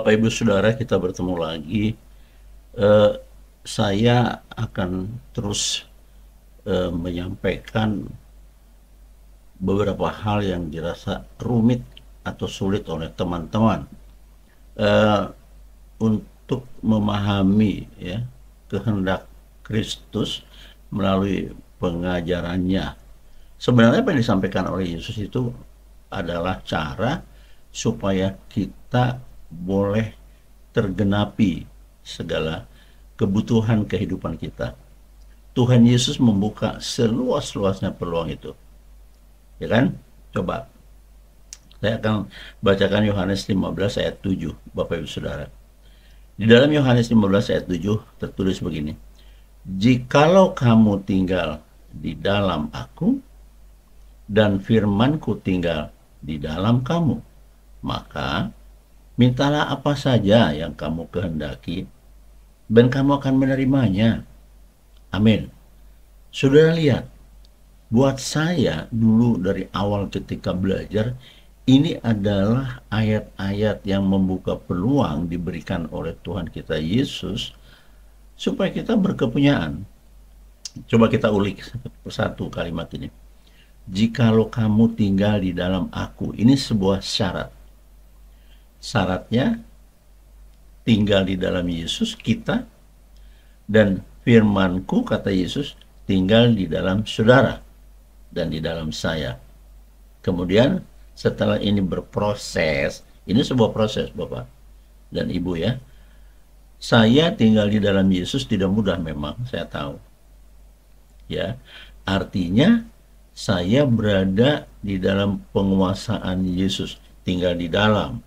Bapak Ibu Saudara, kita bertemu lagi. Eh, saya akan terus menyampaikan beberapa hal yang dirasa rumit atau sulit oleh teman-teman eh, untuk memahami ya kehendak Kristus melalui pengajarannya. Sebenarnya apa yang disampaikan oleh Yesus itu adalah cara supaya kita boleh tergenapi segala kebutuhan kehidupan kita. Tuhan Yesus membuka seluas-luasnya peluang itu. Ya kan? Coba. Saya akan bacakan Yohanes 15 ayat 7, Bapak Ibu Saudara. Di dalam Yohanes 15 ayat 7 tertulis begini. Jikalau kamu tinggal di dalam aku dan firmanku tinggal di dalam kamu, maka mintalah apa saja yang kamu kehendaki dan kamu akan menerimanya. Amin. Saudara lihat, buat saya dulu dari awal ketika belajar, ini adalah ayat-ayat yang membuka peluang diberikan oleh Tuhan kita Yesus supaya kita berkepunyaan. Coba kita ulik satu kalimat ini. Jikalau kamu tinggal di dalam aku, ini sebuah syarat. Syaratnya tinggal di dalam Yesus kita, dan firmanku, kata Yesus, tinggal di dalam saudara dan di dalam saya. Kemudian setelah ini berproses, ini sebuah proses Bapak dan Ibu ya. Saya tinggal di dalam Yesus tidak mudah memang, saya tahu. Ya, artinya saya berada di dalam penguasaan Yesus, tinggal di dalam.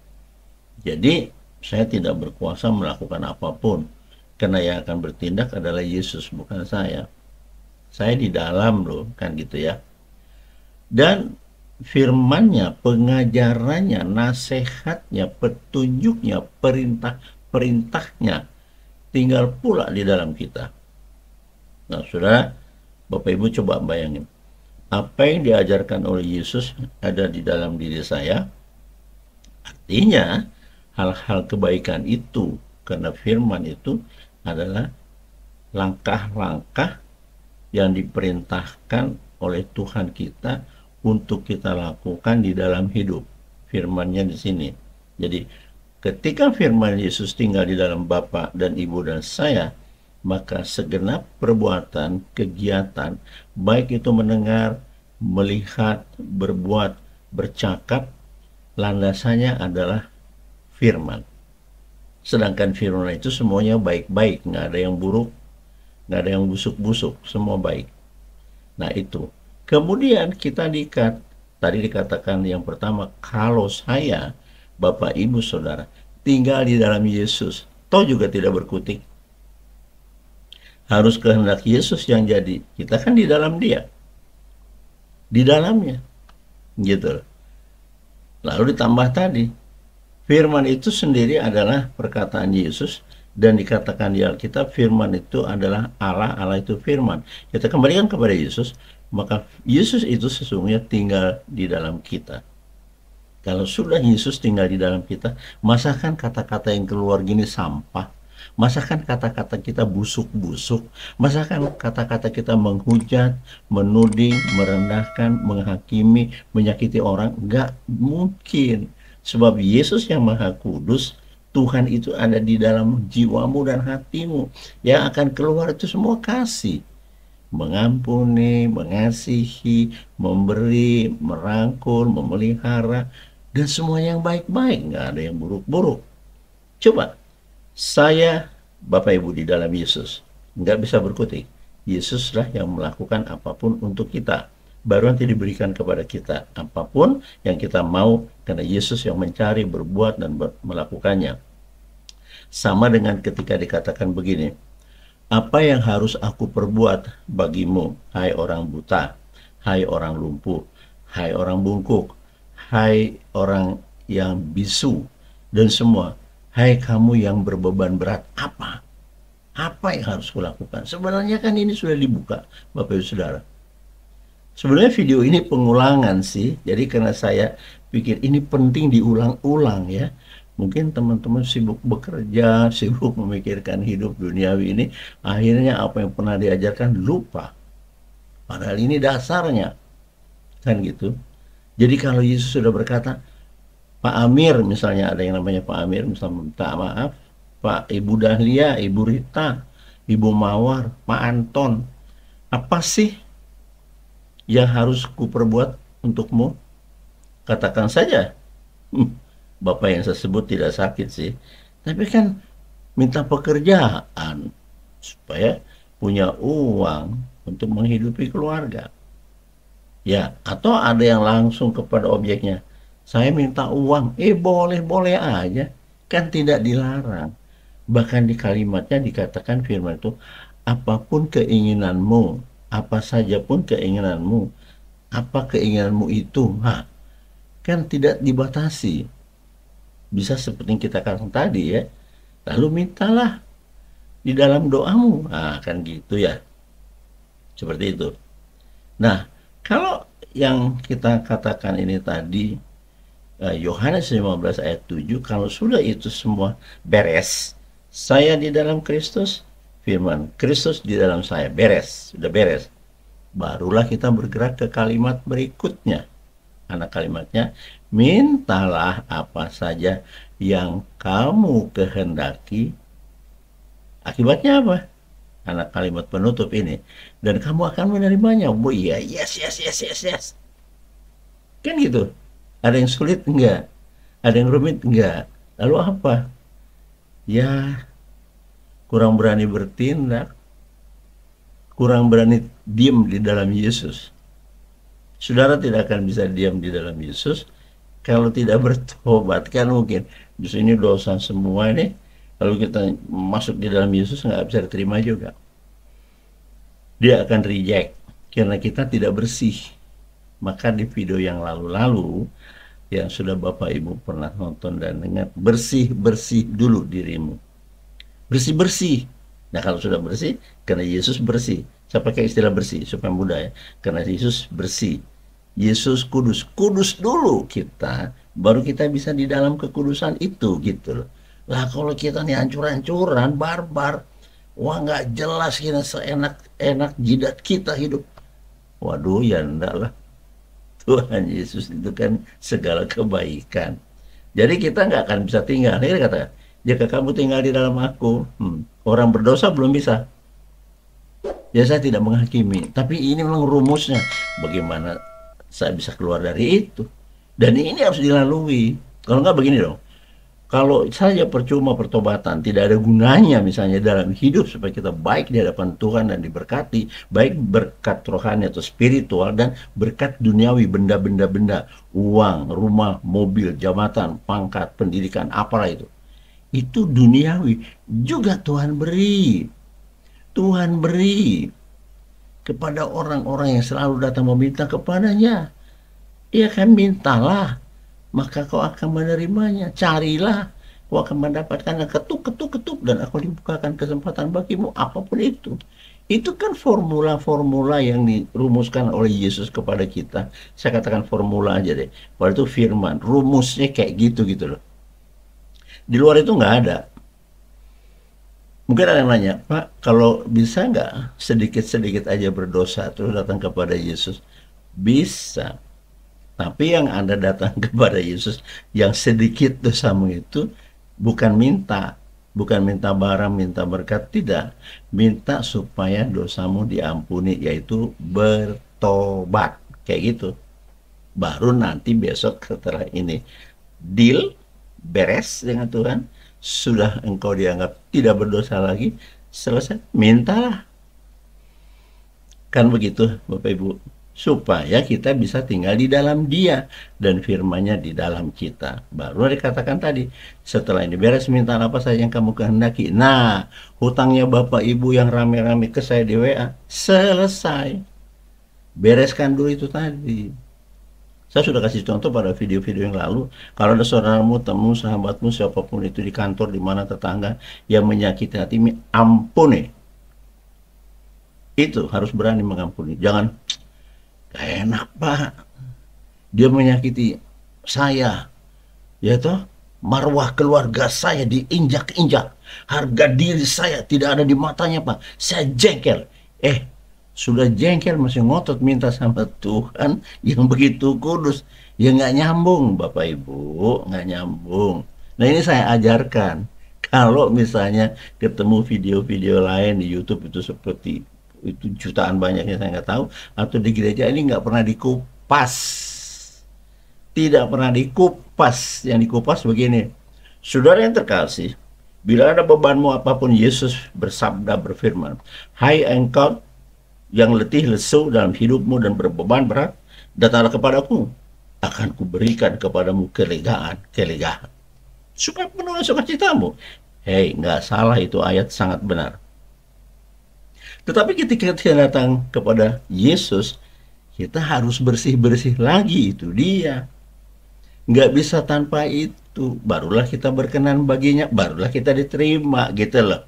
Jadi saya tidak berkuasa melakukan apapun, karena yang akan bertindak adalah Yesus, bukan saya. Saya di dalam loh, kan gitu ya. Dan firmannya, pengajarannya, nasihatnya, petunjuknya, perintahnya tinggal pula di dalam kita. Nah, saudara, Bapak Ibu coba bayangin. Apa yang diajarkan oleh Yesus ada di dalam diri saya. Artinya, hal-hal kebaikan itu, karena firman itu adalah langkah-langkah yang diperintahkan oleh Tuhan kita untuk kita lakukan di dalam hidup. Firman-Nya di sini. Jadi, ketika firman Yesus tinggal di dalam Bapa dan Ibu dan saya, maka segenap perbuatan, kegiatan, baik itu mendengar, melihat, berbuat, bercakap, landasannya adalah firman. Sedangkan firman itu semuanya baik-baik, nggak ada yang buruk, nggak ada yang busuk-busuk, semua baik. Nah itu. Kemudian kita diikat, tadi dikatakan yang pertama, kalau saya, Bapak Ibu Saudara, tinggal di dalam Yesus, toh juga tidak berkutik. Harus kehendak Yesus yang jadi. Kita kan di dalam Dia. Di dalamnya. Gitu. Lalu ditambah tadi, firman itu sendiri adalah perkataan Yesus, dan dikatakan di Alkitab firman itu adalah Allah, Allah itu firman. Kita kembalikan kepada Yesus, maka Yesus itu sesungguhnya tinggal di dalam kita. Kalau sudah Yesus tinggal di dalam kita, masakan kata-kata yang keluar gini sampah? Masakan kata-kata kita busuk-busuk? Masakan kata-kata kita menghujat, menuding, merendahkan, menghakimi, menyakiti orang? Enggak mungkin. Sebab Yesus yang Maha Kudus, Tuhan itu ada di dalam jiwamu dan hatimu. Yang akan keluar itu semua kasih. Mengampuni, mengasihi, memberi, merangkul, memelihara, dan semua yang baik-baik. Nggak ada yang buruk-buruk. Coba, saya, Bapak Ibu di dalam Yesus, nggak bisa berkutik. Yesuslah yang melakukan apapun untuk kita. Baru nanti diberikan kepada kita apapun yang kita mau, karena Yesus yang mencari, berbuat, dan melakukannya. Sama dengan ketika dikatakan begini, apa yang harus aku perbuat bagimu, hai orang buta, hai orang lumpuh, hai orang bungkuk, hai orang yang bisu, dan semua, hai kamu yang berbeban berat, apa? Apa yang harus kulakukan? Sebenarnya kan ini sudah dibuka, Bapak Ibu Saudara. Sebenarnya video ini pengulangan sih, jadi karena saya pikir ini penting diulang-ulang ya. Mungkin teman-teman sibuk bekerja, sibuk memikirkan hidup duniawi ini, akhirnya apa yang pernah diajarkan lupa. Padahal ini dasarnya, kan gitu. Jadi kalau Yesus sudah berkata, Pak Amir, misalnya ada yang namanya Pak Amir, misalnya minta maaf, Pak Ibu Dahlia, Ibu Rita, Ibu Mawar, Pak Anton, apa sih yang harus kuperbuat untukmu? Katakan saja, Bapak yang saya sebut tidak sakit sih, tapi kan minta pekerjaan supaya punya uang untuk menghidupi keluarga. Ya, atau ada yang langsung kepada objeknya. Saya minta uang. Boleh-boleh aja. Kan tidak dilarang. Bahkan di kalimatnya dikatakan firman itu, apapun keinginanmu, apa saja pun keinginanmu, apa keinginanmu itu, kan tidak dibatasi. Bisa seperti yang kita katakan tadi ya. Lalu mintalah di dalam doamu. Nah, kan gitu ya. Seperti itu. Nah, kalau yang kita katakan ini tadi, Yohanes 15 ayat 7, kalau sudah itu semua beres, saya di dalam Kristus, firman Kristus di dalam saya, beres, sudah beres. Barulah kita bergerak ke kalimat berikutnya. Anak kalimatnya, mintalah apa saja yang kamu kehendaki. Akibatnya apa? Anak kalimat penutup ini. Dan kamu akan menerimanya. Oh iya, yes, yes, yes, yes, yes. Kan gitu. Ada yang sulit? Enggak. Ada yang rumit? Enggak. Lalu apa? Ya, kurang berani bertindak. Kurang berani diam di dalam Yesus. Saudara tidak akan bisa diam di dalam Yesus kalau tidak bertobat. Kan mungkin. Justru ini dosa semua ini. Lalu kita masuk di dalam Yesus nggak bisa diterima juga. Dia akan reject. Karena kita tidak bersih. Maka di video yang lalu-lalu, yang sudah Bapak Ibu pernah nonton dan dengar, bersih-bersih dulu dirimu. Bersih-bersih. Nah kalau sudah bersih, karena Yesus bersih. Saya pakai istilah bersih, supaya mudah ya. Karena Yesus bersih. Yesus kudus. Kudus dulu kita, baru kita bisa di dalam kekudusan itu, gitu loh. Lah kalau kita nih hancur-hancuran, barbar, wah nggak jelas kita seenak-enak jidat kita hidup. Waduh ya enggak lah. Tuhan Yesus itu kan segala kebaikan. Jadi kita nggak akan bisa tinggal. Ini kata, jika kamu tinggal di dalam aku, orang berdosa belum bisa. Ya saya tidak menghakimi. Tapi ini memang rumusnya. Bagaimana saya bisa keluar dari itu? Dan ini harus dilalui. Kalau nggak begini dong. Kalau saja percuma pertobatan, tidak ada gunanya misalnya dalam hidup supaya kita baik di hadapan Tuhan dan diberkati, baik berkat rohani atau spiritual dan berkat duniawi, benda-benda, uang, rumah, mobil, jabatan, pangkat, pendidikan, apalah itu. Itu duniawi. Juga Tuhan beri. Tuhan beri kepada orang-orang yang selalu datang meminta kepadanya. Ia akan mintalah, maka kau akan menerimanya. Carilah, kau akan mendapatkannya. Ketuk, ketuk, ketuk, dan aku dibukakan kesempatan bagimu, apapun itu. Itu kan formula-formula yang dirumuskan oleh Yesus kepada kita. Saya katakan formula aja deh. Padahal itu firman, rumusnya kayak gitu loh. Di luar itu nggak ada. Mungkin ada yang nanya, Pak, kalau bisa nggak sedikit-sedikit aja berdosa terus datang kepada Yesus? Bisa. Tapi yang Anda datang kepada Yesus, yang sedikit dosamu itu bukan minta barang, minta berkat, tidak. Minta supaya dosamu diampuni, yaitu bertobat. Kayak gitu. Baru nanti besok setelah ini deal, beres dengan Tuhan, sudah engkau dianggap tidak berdosa lagi, selesai, mintalah. Kan begitu Bapak Ibu. Supaya kita bisa tinggal di dalam Dia dan firman-Nya di dalam kita. Baru dikatakan tadi, setelah ini beres, minta apa saja yang kamu kehendaki. Nah, hutangnya Bapak Ibu yang rame-rame ke saya di WA, selesai. Bereskan dulu itu tadi. Saya sudah kasih contoh pada video-video yang lalu. Kalau ada saudaramu, temu, sahabatmu, siapapun itu di kantor, di mana tetangga yang menyakiti hatimu, ampuni. Itu harus berani mengampuni. Jangan, gak enak Pak, dia menyakiti saya, ya toh, marwah keluarga saya diinjak-injak, harga diri saya tidak ada di matanya Pak, saya jengkel. Sudah jengkel masih ngotot minta sama Tuhan yang begitu kudus, ya nggak nyambung Bapak Ibu, nggak nyambung. Nah ini saya ajarkan, kalau misalnya ketemu video-video lain di YouTube itu seperti itu jutaan banyaknya saya nggak tahu, atau di gereja ini nggak pernah dikupas, tidak pernah dikupas. Yang dikupas begini, saudara yang terkasih, bila ada bebanmu apapun, Yesus bersabda berfirman, hai engkau yang letih lesu dalam hidupmu dan berbeban berat, datanglah kepadaku, akan kuberikan kepadamu kelegaan supaya penuh sukacitamu. Hei, nggak salah, itu ayat sangat benar. Tetapi ketika kita datang kepada Yesus, kita harus bersih-bersih lagi, itu dia. Nggak bisa tanpa itu. Barulah kita berkenan baginya, barulah kita diterima, gitu loh.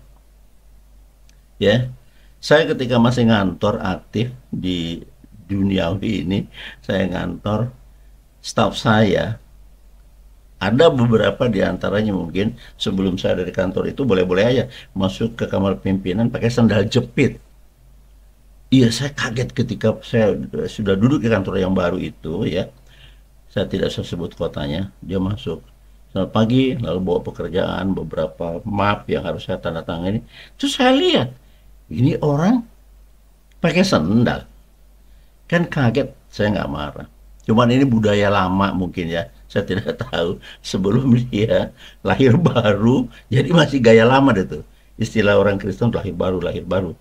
Ya, saya ketika masih ngantor aktif di duniawi ini, saya ngantor, staf saya, ada beberapa di antaranya mungkin sebelum saya dari kantor itu boleh-boleh aja masuk ke kamar pimpinan pakai sandal jepit. Iya, saya kaget ketika saya sudah duduk di kantor yang baru itu ya. Saya tidak usah sebut kotanya, dia masuk. Selamat pagi, lalu bawa pekerjaan, beberapa map yang harus saya tanda tangani. Terus saya lihat, ini orang pakai sandal. Kan kaget, saya nggak marah. Cuman ini budaya lama mungkin ya, saya tidak tahu. Sebelum dia lahir baru, jadi masih gaya lama deh tuh. Istilah orang Kristen lahir baru, lahir baru.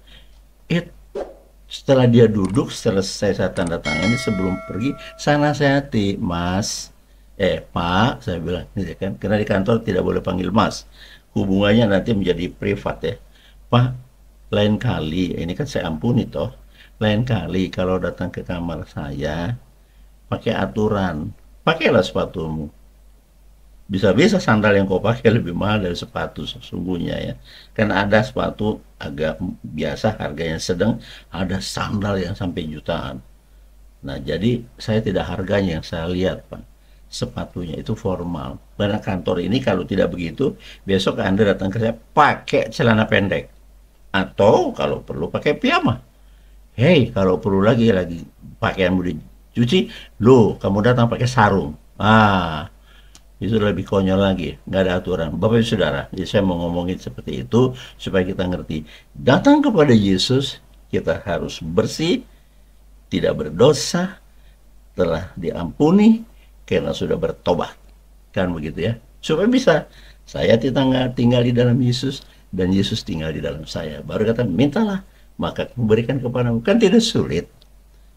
Setelah dia duduk, selesai saya tanda tangani, sebelum pergi, saya nasihati, Mas, Pak, saya bilang, ya kan, karena di kantor tidak boleh panggil Mas. Hubungannya nanti menjadi privat ya. Pak, lain kali, ini kan saya ampuni toh, lain kali kalau datang ke kamar saya, pakai aturan, pakailah sepatumu. Bisa-bisa sandal yang kau pakai lebih mahal dari sepatu sesungguhnya ya. Kan ada sepatu agak biasa harganya sedang, ada sandal yang sampai jutaan. Nah, jadi saya tidak harganya yang saya lihat, Pak. Sepatunya itu formal. Karena kantor ini kalau tidak begitu, besok Anda datang ke saya pakai celana pendek. Atau kalau perlu pakai piyama. Hei, kalau perlu lagi pakaianmu dicuci, loh, kamu datang pakai sarung. Itu lebih konyol lagi, nggak ada aturan. Bapak Ibu Saudara, jadi saya mau ngomongin seperti itu supaya kita ngerti. Datang kepada Yesus, kita harus bersih, tidak berdosa, telah diampuni karena sudah bertobat. Kan begitu ya. Supaya bisa, saya tinggal di dalam Yesus dan Yesus tinggal di dalam saya. Baru kata, mintalah, maka memberikan kepadamu. Kan tidak sulit.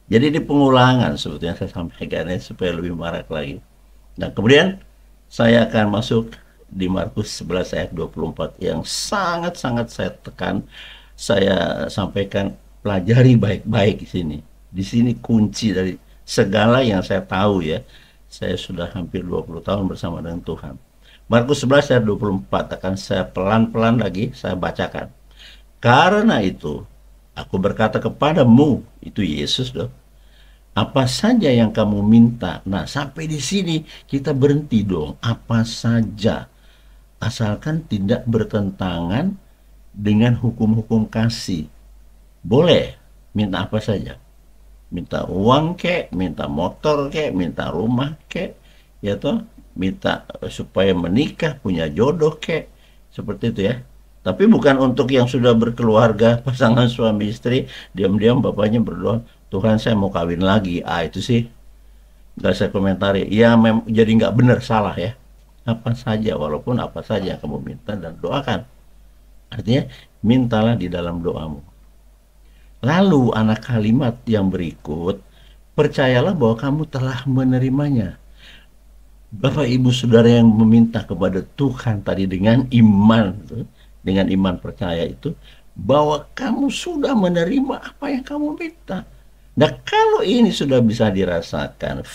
Jadi di pengulangan sebetulnya saya sampaikan supaya lebih marak lagi. Nah, kemudian saya akan masuk di Markus 11 ayat 24 yang sangat-sangat saya tekan, saya sampaikan, pelajari baik-baik di sini. Di sini kunci dari segala yang saya tahu ya. Saya sudah hampir 20 tahun bersama dengan Tuhan. Markus 11 ayat 24 akan saya pelan-pelan lagi saya bacakan. Karena itu, aku berkata kepadamu, itu Yesus dong, apa saja yang kamu minta. Nah, sampai di sini kita berhenti dong. Apa saja, asalkan tidak bertentangan dengan hukum-hukum kasih. Boleh minta apa saja. Minta uang kek, minta motor kek, minta rumah kek, ya toh, minta supaya menikah, punya jodoh kek, seperti itu ya. Tapi bukan untuk yang sudah berkeluarga, pasangan suami istri, diam-diam bapaknya berdoa, Tuhan saya mau kawin lagi. Itu sih nggak saya komentari. Ya jadi nggak benar, salah ya. Apa saja, walaupun apa saja yang kamu minta dan doakan. Artinya mintalah di dalam doamu. Lalu anak kalimat yang berikut, percayalah bahwa kamu telah menerimanya. Bapak Ibu Saudara yang meminta kepada Tuhan tadi dengan iman, dengan iman percaya itu, bahwa kamu sudah menerima apa yang kamu minta. Nah, kalau ini sudah bisa dirasakan,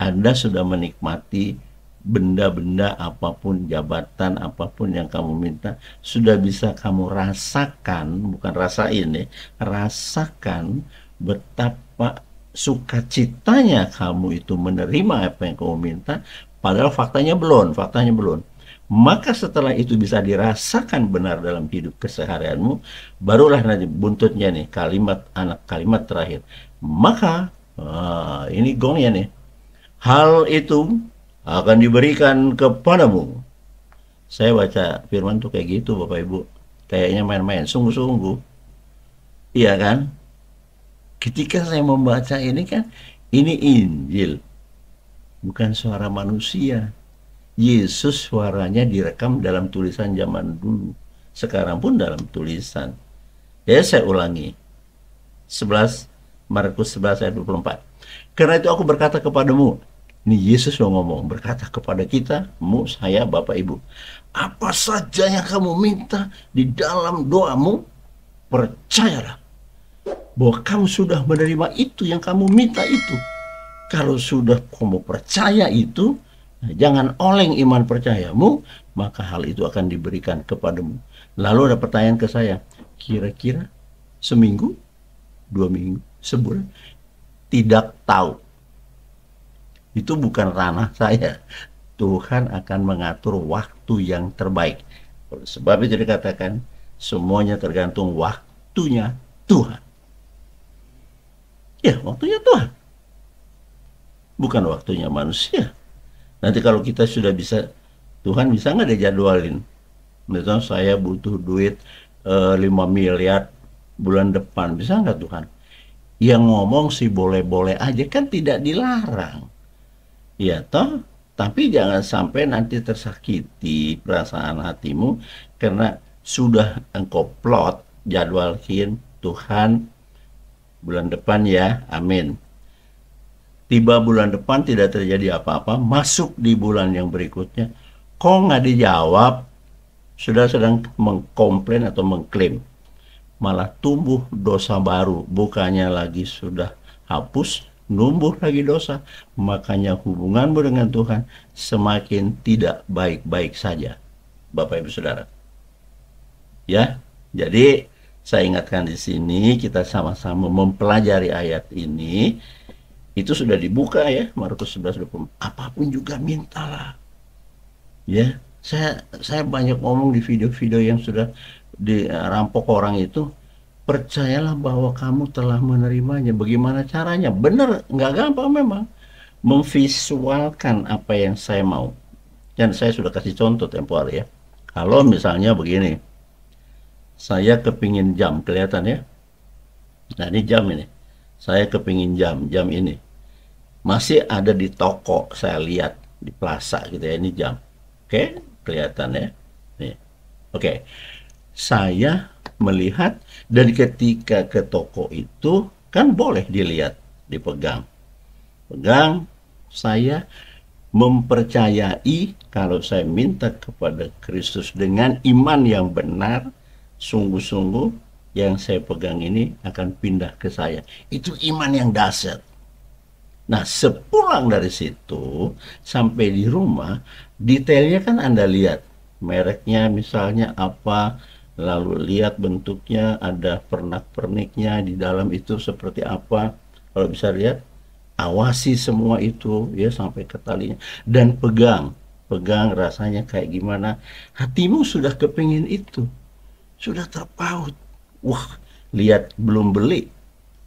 Anda sudah menikmati benda-benda apapun, jabatan apapun yang kamu minta, sudah bisa kamu rasakan, bukan rasain ya, rasakan betapa sukacitanya kamu itu menerima apa yang kamu minta, Padahal faktanya belum. Maka setelah itu bisa dirasakan benar dalam hidup keseharianmu, barulah nanti buntutnya nih, kalimat terakhir. Maka, ini gongnya nih, hal itu akan diberikan kepadamu. Saya baca firman tuh kayak gitu Bapak Ibu. Kayaknya main-main, sungguh-sungguh. Iya kan? Ketika saya membaca ini kan, ini Injil, bukan suara manusia. Yesus suaranya direkam dalam tulisan zaman dulu. Sekarang pun dalam tulisan. Ya saya ulangi. 11 Markus 11 ayat 24. Karena itu aku berkata kepadamu, ini Yesus yang ngomong, berkata kepada kita, saya, Bapak, Ibu, apa saja yang kamu minta di dalam doamu, percayalah bahwa kamu sudah menerima itu yang kamu minta itu. Kalau sudah kamu percaya itu, jangan oleng iman percayamu, maka hal itu akan diberikan kepadamu. Lalu ada pertanyaan ke saya, kira-kira seminggu, 2 minggu, sebulan? Tidak tahu. Itu bukan ranah saya. Tuhan akan mengatur waktu yang terbaik. Sebab itu dikatakan, semuanya tergantung waktunya Tuhan. Ya, waktunya Tuhan. Bukan waktunya manusia. Nanti kalau kita sudah bisa, Tuhan bisa nggak dijadwalin? Misalnya saya butuh duit 5 miliar bulan depan, bisa nggak Tuhan? Yang ngomong sih boleh-boleh aja, kan tidak dilarang. Ya toh, tapi jangan sampai nanti tersakiti perasaan hatimu karena sudah engkau plot jadwalin Tuhan bulan depan ya, amin. Tiba bulan depan tidak terjadi apa-apa, masuk di bulan yang berikutnya, kok nggak dijawab, sudah sedang mengkomplain atau mengklaim. Malah tumbuh dosa baru, bukannya lagi sudah hapus, numbuh lagi dosa. Makanya hubunganmu dengan Tuhan semakin tidak baik-baik saja, Bapak Ibu Saudara. Ya, jadi saya ingatkan di sini kita sama-sama mempelajari ayat ini. Itu sudah dibuka ya, Markus 11:20. Apapun juga mintalah. Ya, saya banyak ngomong di video-video yang sudah dirampok orang itu. Percayalah bahwa kamu telah menerimanya. Bagaimana caranya? Benar, nggak gampang memang. Memvisualkan apa yang saya mau. Dan saya sudah kasih contoh tempo hari ya. Kalau misalnya begini, saya kepingin jam, kelihatan ya. Nah ini jam ini. Saya kepingin jam ini. Masih ada di toko, saya lihat di plaza gitu ya, ini jam. Oke, kelihatan ya. Nih. Oke. Saya melihat dan ketika ke toko itu kan boleh dilihat, dipegang. Pegang, saya mempercayai kalau saya minta kepada Kristus dengan iman yang benar, sungguh-sungguh yang saya pegang ini akan pindah ke saya. Itu iman yang dahsyat. Nah, sepulang dari situ sampai di rumah, detailnya kan Anda lihat. Mereknya misalnya apa, lalu lihat bentuknya, ada pernak-perniknya di dalam itu seperti apa. Kalau bisa lihat, awasi semua itu ya sampai ke talinya dan pegang rasanya kayak gimana. Hatimu sudah kepingin itu, sudah terpaut. Wah, lihat belum beli,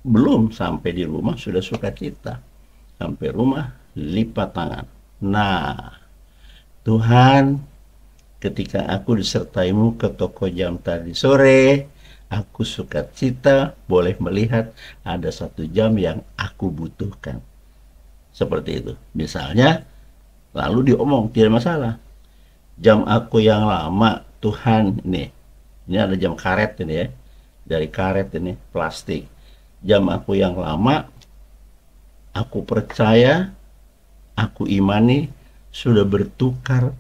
belum sampai di rumah sudah sukacita. Sampai rumah lipat tangan. Nah, Tuhan, ketika aku disertaimu ke toko jam tadi sore, aku sukacita boleh melihat ada 1 jam yang aku butuhkan. Seperti itu. Misalnya, lalu diomong, tidak masalah. Jam aku yang lama, Tuhan, ini ada jam karet ini ya. Dari karet ini, plastik. Jam aku yang lama, aku percaya, aku imani, sudah bertukar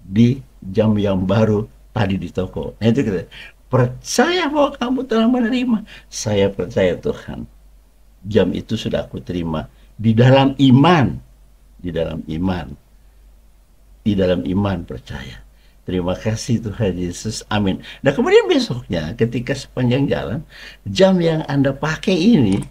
di jam yang baru tadi di toko. Nah itu kita percaya bahwa kamu telah menerima. Saya percaya Tuhan, jam itu sudah aku terima di dalam iman, di dalam iman, di dalam iman percaya. Terima kasih Tuhan Yesus, amin. Nah kemudian besoknya ketika sepanjang jalan, jam yang Anda pakai ini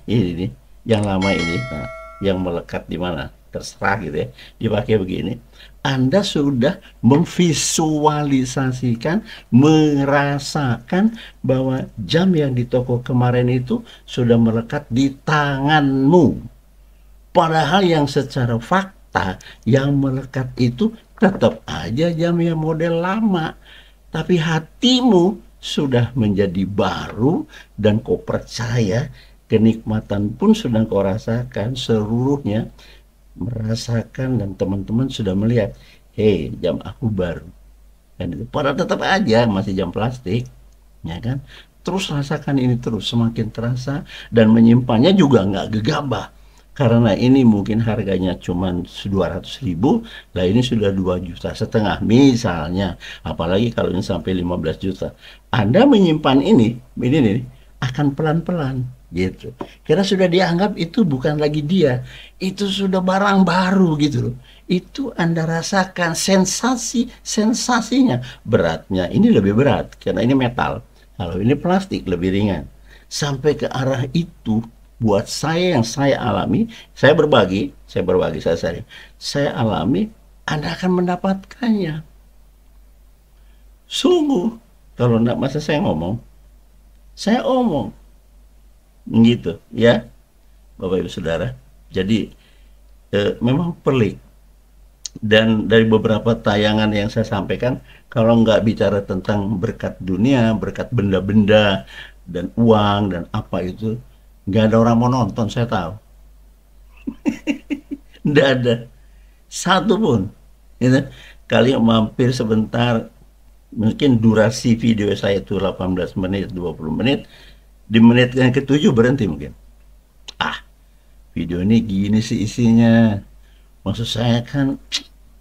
yang lama ini, nah, yang melekat di mana? terserah gitu ya, dipakai begini, Anda sudah memvisualisasikan, merasakan bahwa jam yang di toko kemarin itu sudah melekat di tanganmu. Padahal yang secara fakta yang melekat itu tetap aja jam yang model lama. Tapi hatimu sudah menjadi baru dan kau percaya kenikmatan pun sudah kau rasakan seluruhnya, merasakan, dan teman-teman sudah melihat, hei jam aku baru. Dan itu padahal tetap aja masih jam plastik, ya kan? Terus rasakan ini terus semakin terasa dan menyimpannya juga nggak gegabah. Karena ini mungkin harganya cuma 200.000, lah ini sudah 2,5 juta misalnya. Apalagi kalau ini sampai 15 juta. Anda menyimpan ini nih, akan pelan-pelan gitu. Karena sudah dianggap itu bukan lagi dia, itu sudah barang baru gitu loh. Itu Anda rasakan sensasinya. Beratnya ini lebih berat karena ini metal. Kalau ini plastik lebih ringan. Sampai ke arah itu buat saya yang saya alami, saya berbagi, saya alami, Anda akan mendapatkannya. Sungguh, kalau enggak masa saya omong, gitu ya, Bapak Ibu Saudara. Jadi memang pelik. Dan dari beberapa tayangan yang saya sampaikan, kalau nggak bicara tentang berkat dunia, berkat benda-benda dan uang dan apa itu, nggak ada orang mau nonton, saya tahu. Nggak ada satu pun, gitu. Kali mampir sebentar, mungkin durasi video saya itu 18 menit, 20 menit, di menit yang ketujuh berhenti mungkin. Ah, video ini gini sih isinya. Maksud saya kan,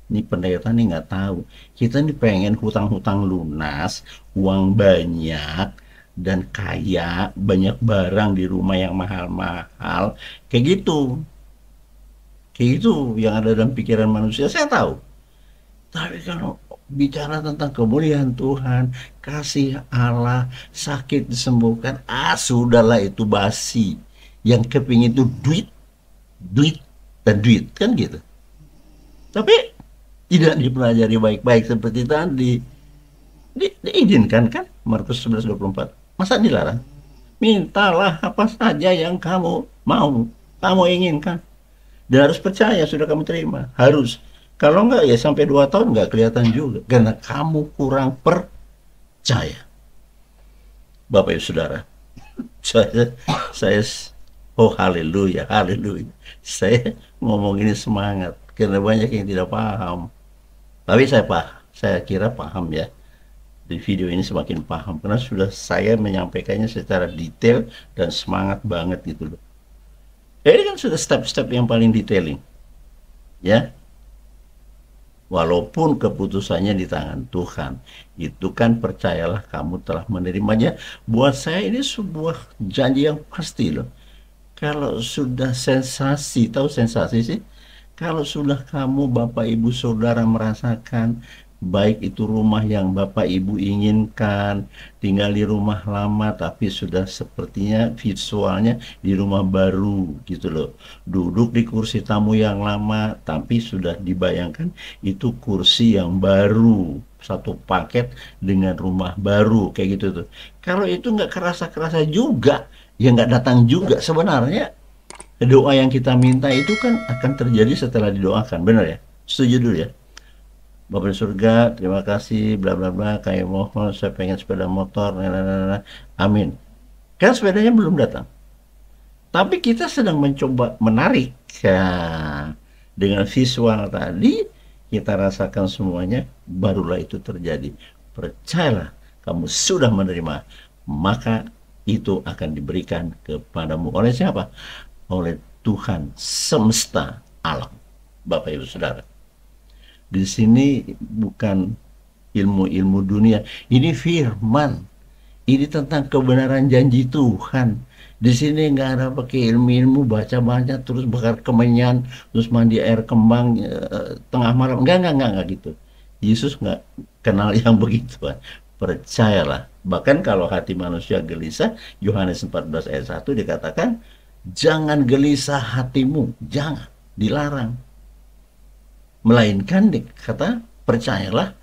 ini pendeta nih nggak tahu. Kita nih pengen hutang-hutang lunas, uang banyak, dan kaya, banyak barang di rumah yang mahal-mahal. Kayak gitu. Kayak gitu yang ada dalam pikiran manusia, saya tahu. Tapi kalau bicara tentang kemuliaan Tuhan, kasih Allah, sakit disembuhkan, sudahlah itu basi. Yang kepingin itu duit, duit, dan duit, kan gitu. Tapi tidak dipelajari baik-baik seperti tadi. Diizinkan kan Markus 11:24. Masa dilarang? Mintalah apa saja yang kamu mau, kamu inginkan. Dan harus percaya sudah kamu terima. Harus. Kalau enggak ya sampai 2 tahun enggak kelihatan juga. Karena kamu kurang percaya. Bapak Ibu Saudara. Saya oh haleluya, haleluya. Saya ngomong ini semangat. Karena banyak yang tidak paham. Tapi saya kira paham ya. Di video ini semakin paham. Karena sudah saya menyampaikannya secara detail dan semangat banget gitu loh. Ini kan sudah step-step yang paling detailing. Ya. Walaupun keputusannya di tangan Tuhan. Itu kan percayalah kamu telah menerimanya. Buat saya ini sebuah janji yang pasti loh. Kalau sudah sensasi, tahu sensasi sih? Kalau sudah kamu Bapak Ibu Saudara merasakan baik itu rumah yang Bapak Ibu inginkan, tinggal di rumah lama tapi sudah sepertinya visualnya di rumah baru gitu loh. Duduk di kursi tamu yang lama tapi sudah dibayangkan itu kursi yang baru, satu paket dengan rumah baru kayak gitu tuh. Kalau itu nggak kerasa-kerasa juga, ya nggak datang juga sebenarnya. Doa yang kita minta itu kan akan terjadi setelah didoakan, benar ya? Setuju dulu ya? Bapak di surga, terima kasih, bla bla bla, kayak mohon, saya pengen sepeda motor, nah. Amin. Kan sepedanya belum datang. Tapi kita sedang mencoba menarik. Ya, dengan visual tadi, kita rasakan semuanya, barulah itu terjadi. Percayalah, kamu sudah menerima, maka itu akan diberikan kepadamu. Oleh siapa? Oleh Tuhan semesta alam. Bapak Ibu Saudara. Di sini bukan ilmu-ilmu dunia, ini firman. Ini tentang kebenaran janji Tuhan. Di sini nggak ada pakai ilmu-ilmu baca-baca terus bakar kemenyan, terus mandi air kembang tengah malam. Enggak gitu. Yesus nggak kenal yang begituan. Percayalah. Bahkan kalau hati manusia gelisah, Yohanes 14 ayat 1 dikatakan, jangan gelisah hatimu, jangan, dilarang. melainkan dikata percayalah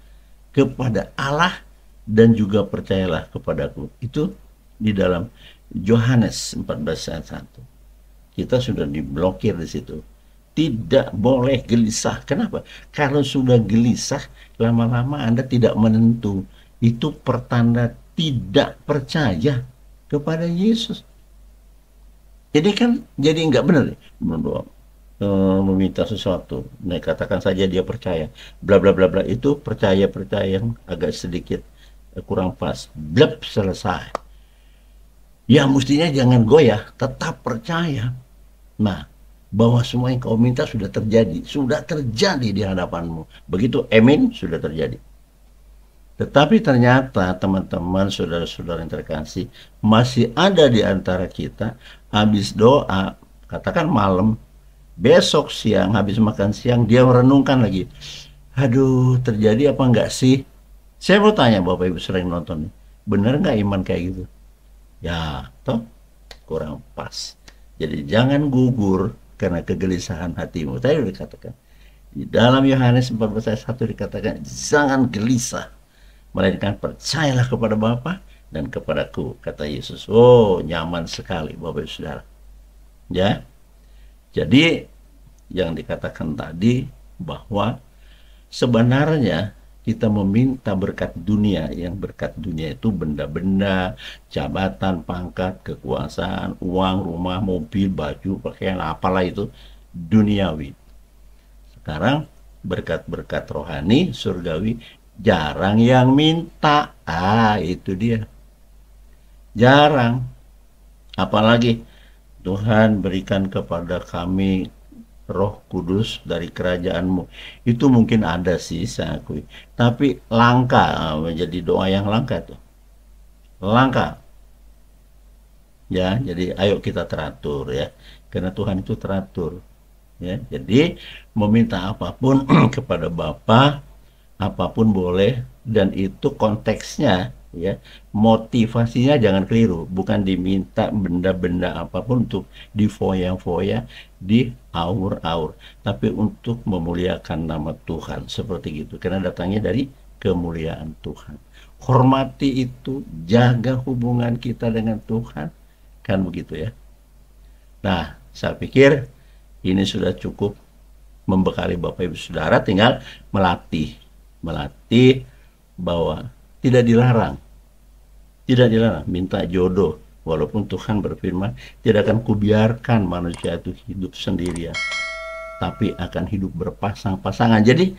kepada Allah dan juga percayalah kepadaku. Itu di dalam Yohanes 14 ayat 1. Kita sudah diblokir di situ. Tidak boleh gelisah. Kenapa? Kalau sudah gelisah, lama-lama Anda tidak menentu. Itu pertanda tidak percaya kepada Yesus. Ini kan jadi nggak benar. Berdoa, meminta sesuatu. Nah, katakan saja dia percaya. Bla bla bla bla, itu percaya yang agak sedikit kurang pas. Blep, selesai. Ya mestinya jangan goyah, tetap percaya. Nah, bahwa semua yang kau minta sudah terjadi di hadapanmu. Begitu amin, sudah terjadi. Tetapi ternyata teman-teman, saudara-saudara yang terkasih, masih ada di antara kita, habis doa, katakan malam, besok siang, habis makan siang, dia merenungkan lagi. Aduh, terjadi apa enggak sih? Saya mau tanya Bapak Ibu sering nonton nih, bener nggak iman kayak gitu? Ya, toh kurang pas. Jadi jangan gugur karena kegelisahan hatimu. Tadi sudah dikatakan. Di dalam Yohanes 14 ayat 1 dikatakan, jangan gelisah, melainkan percayalah kepada Bapa dan kepadaku, kata Yesus. Oh, nyaman sekali Bapak Ibu Saudara. Ya. Jadi yang dikatakan tadi bahwa sebenarnya kita meminta berkat dunia, yang berkat dunia itu benda-benda, jabatan, pangkat, kekuasaan, uang, rumah, mobil, baju, pakaian, apalah itu duniawi. Sekarang berkat-berkat rohani, surgawi, jarang yang minta. Itu dia. Jarang. Apalagi Tuhan berikan kepada kami Roh Kudus dari kerajaanmu. Itu mungkin ada sih, saya akui. Tapi langka, menjadi doa yang langka tuh. Langka. Ya, jadi ayo kita teratur ya. Karena Tuhan itu teratur. Ya, jadi meminta apapun kepada Bapa, apapun boleh, dan itu konteksnya ya, motivasinya jangan keliru, bukan diminta benda-benda apapun untuk difoya-foya, diaur-aur, tapi untuk memuliakan nama Tuhan, seperti gitu, karena datangnya dari kemuliaan Tuhan. Hormati itu, jaga hubungan kita dengan Tuhan, kan begitu ya. Nah, saya pikir ini sudah cukup membekali Bapak Ibu Saudara, tinggal melatih bahwa tidak dilarang minta jodoh, walaupun Tuhan berfirman tidak akan kubiarkan manusia itu hidup sendirian, tapi akan hidup berpasang-pasangan. Jadi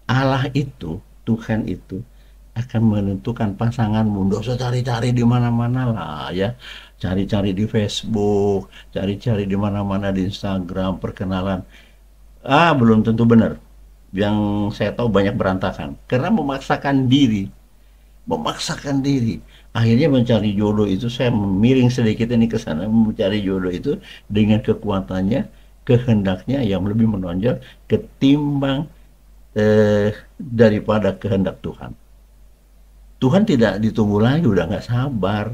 Allah itu, Tuhan itu akan menentukan pasanganmu. Nggak usah cari-cari di mana-mana lah ya, cari-cari di Facebook, cari-cari di mana-mana di Instagram, perkenalan. Belum tentu benar. Yang saya tahu banyak berantakan karena memaksakan diri. Akhirnya mencari jodoh itu, saya miring sedikit ini ke sana, mencari jodoh itu dengan kekuatannya, kehendaknya yang lebih menonjol ketimbang daripada kehendak Tuhan. Tuhan tidak ditunggu lagi, udah nggak sabar.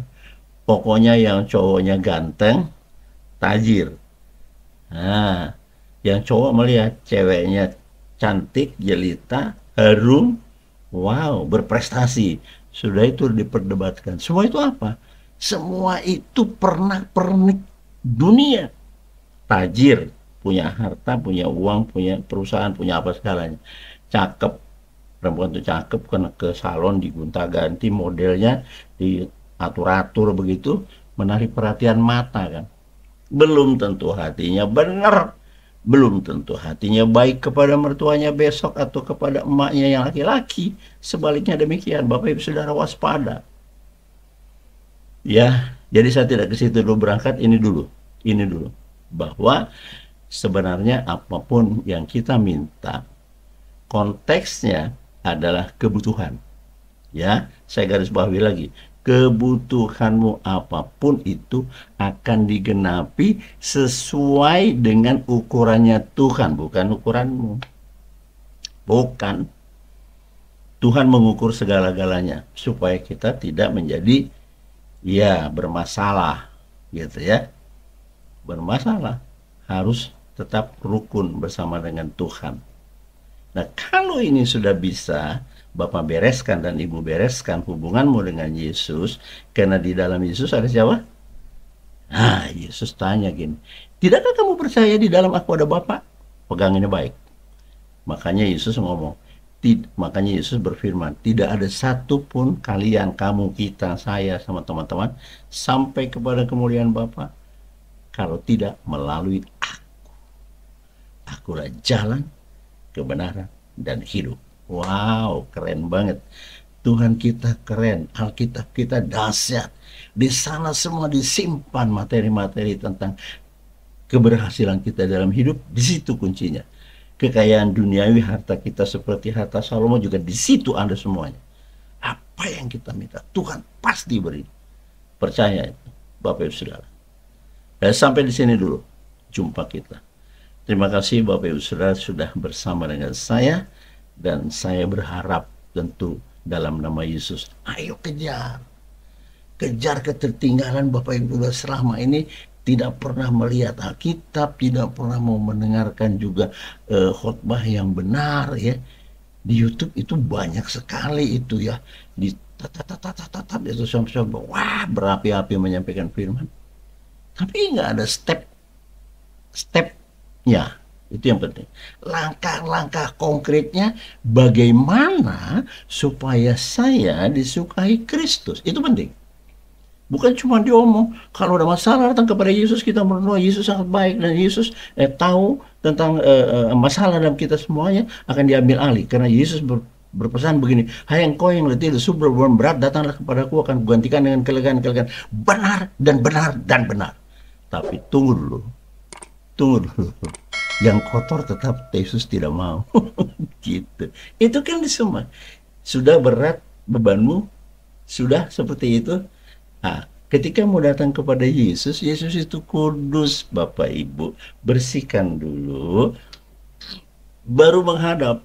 Pokoknya yang cowoknya ganteng, tajir. Nah, yang cowok melihat ceweknya cantik, jelita, harum, wow, berprestasi. Sudah itu diperdebatkan. Semua itu apa? Semua itu pernak-pernik dunia. Tajir, punya harta, punya uang, punya perusahaan, punya apa segalanya. Cakep, perempuan itu cakep, kena ke salon, digonta-ganti modelnya, diatur-atur begitu, menarik perhatian mata kan. Belum tentu hatinya benar, belum tentu hatinya baik kepada mertuanya besok atau kepada emaknya yang laki-laki. Sebaliknya demikian, Bapak Ibu Saudara waspada. Ya, jadi saya tidak ke situ dulu, berangkat ini dulu. Bahwa sebenarnya apapun yang kita minta, konteksnya adalah kebutuhan. Ya, saya garis bawahi lagi. Kebutuhanmu apapun itu akan digenapi sesuai dengan ukurannya Tuhan, bukan ukuranmu. Bukan. Tuhan mengukur segala-galanya supaya kita tidak menjadi bermasalah gitu ya. Bermasalah, harus tetap rukun bersama dengan Tuhan. Nah, kalau ini sudah bisa Bapak bereskan dan Ibu bereskan hubunganmu dengan Yesus, karena di dalam Yesus ada siapa? Nah, Yesus tanya gini, tidakkah kamu percaya di dalam aku ada Bapa? Pegang ini baik. Makanya Yesus ngomong, makanya Yesus berfirman, tidak ada satupun kalian, kamu, kita, saya, sama teman-teman, sampai kepada kemuliaan Bapa, kalau tidak melalui aku. Akulah jalan, kebenaran, dan hidup. Wow, keren banget. Tuhan kita keren, Alkitab kita dahsyat. Di sana semua disimpan materi-materi tentang keberhasilan kita dalam hidup. Di situ kuncinya. Kekayaan duniawi, harta kita seperti harta Salomo juga di situ ada semuanya. Apa yang kita minta, Tuhan pasti beri. Percaya itu, Bapak Ibu Saudara. Dan sampai di sini dulu jumpa kita. Terima kasih Bapak Ibu Saudara sudah bersama dengan saya, dan saya berharap tentu dalam nama Yesus, ayo kejar ketertinggalan Bapak Ibu Saudara selama ini tidak pernah melihat Alkitab, tidak pernah mau mendengarkan juga khotbah yang benar ya. Di YouTube itu banyak sekali itu ya, di tatap itu sampai wah berapi-api menyampaikan firman, tapi nggak ada stepnya. Itu yang penting, langkah-langkah konkretnya bagaimana supaya saya disukai Kristus, itu penting. Bukan cuma diomong, kalau ada masalah datang kepada Yesus, kita berdoa, Yesus sangat baik, dan Yesus tahu tentang masalah dalam kita semuanya akan diambil alih. Karena Yesus berpesan begini, hai engkau yang letih lesu berbeban berat, datanglah kepadaku, akan kugantikan dengan kelegaan-kelegaan. Benar dan benar dan benar. Tapi tunggu dulu. Yang kotor tetap Yesus tidak mau. Gitu. Itu kan semua. Sudah berat bebanmu, sudah seperti itu. Nah, ketika mau datang kepada Yesus, Yesus itu kudus, Bapak Ibu. Bersihkan dulu, baru menghadap.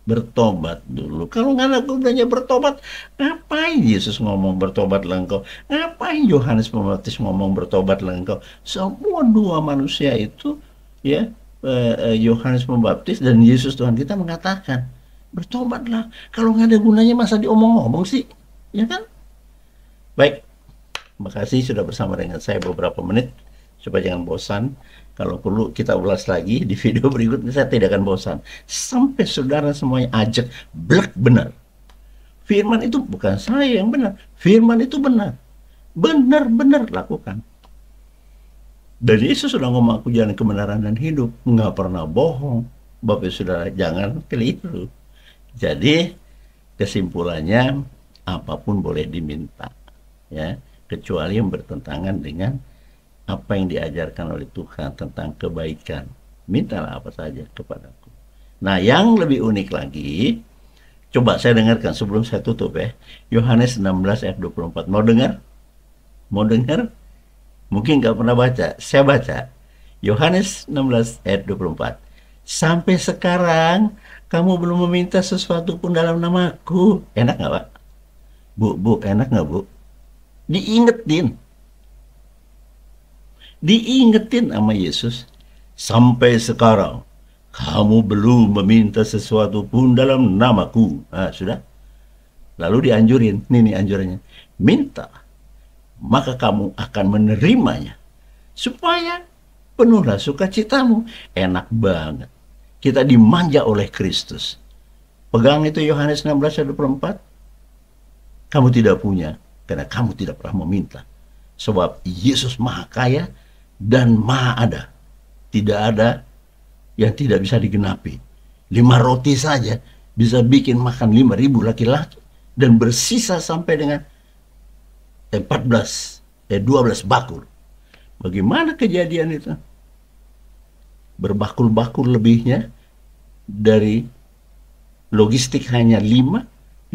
Bertobat dulu. Kalau nggak ada gunanya bertobat, ngapain Yesus ngomong bertobatlah engkau? Ngapain Yohanes Pembaptis ngomong bertobatlah engkau? Semua dua manusia itu, ya, Yohanes Pembaptis dan Yesus Tuhan kita mengatakan, bertobatlah. Kalau nggak ada gunanya masa diomong-omong sih? Ya kan? Baik, terima kasih sudah bersama dengan saya beberapa menit, supaya jangan bosan. Kalau perlu kita ulas lagi di video berikutnya, saya tidak akan bosan. Sampai saudara semuanya ajak, blek benar. Firman itu bukan saya yang benar, firman itu benar. Benar-benar lakukan. Dan Yesus sudah ngomong, aku jalan kebenaran dan hidup, nggak pernah bohong. Bapak saudara jangan keliru. Jadi kesimpulannya, apapun boleh diminta, ya, kecuali yang bertentangan dengan apa yang diajarkan oleh Tuhan tentang kebaikan. Mintalah apa saja kepadaku. Nah, yang lebih unik lagi, coba saya dengarkan sebelum saya tutup ya. Yohanes 16 ayat 24. Mau dengar? Mau dengar? Mungkin nggak pernah baca. Saya baca. Yohanes 16 ayat 24. Sampai sekarang kamu belum meminta sesuatu pun dalam namaku. Enak nggak, Pak? Bu, enak nggak, Bu? Diingetin sama Yesus, sampai sekarang kamu belum meminta sesuatu pun dalam namaku. Nah, sudah. Lalu dianjurin, nih anjurannya, minta, maka kamu akan menerimanya, supaya penuhlah sukacitamu. Enak banget. Kita dimanja oleh Kristus. Pegang itu Yohanes 16 ayat 24. Kamu tidak punya, karena kamu tidak pernah meminta. Sebab Yesus maha kaya dan maha ada. Tidak ada yang tidak bisa digenapi. 5 roti saja bisa bikin makan 5.000 laki-laki. Dan bersisa sampai dengan 12 bakul. Bagaimana kejadian itu? Berbakul-bakul lebihnya dari logistik hanya 5.000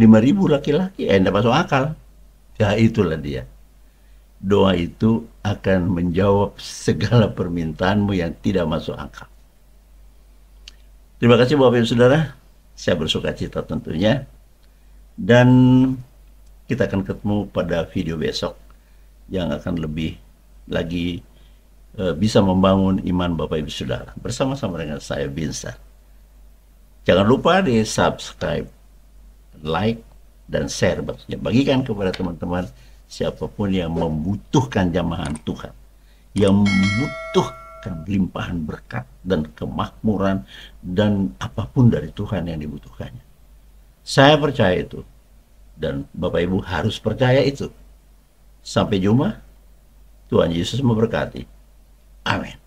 laki-laki. Tidak masuk akal. Ya itulah dia. Doa itu akan menjawab segala permintaanmu yang tidak masuk akal. Terima kasih Bapak Ibu Saudara. Saya bersuka cita tentunya. Dan kita akan ketemu pada video besok yang akan lebih lagi bisa membangun iman Bapak Ibu Saudara. Bersama-sama dengan saya, Vincent. Jangan lupa di subscribe, like, dan share. Bagikan kepada teman-teman siapapun yang membutuhkan jamahan Tuhan, yang membutuhkan limpahan berkat dan kemakmuran dan apapun dari Tuhan yang dibutuhkannya. Saya percaya itu, dan Bapak Ibu harus percaya itu. Sampai jumpa. Tuhan Yesus memberkati. Amin.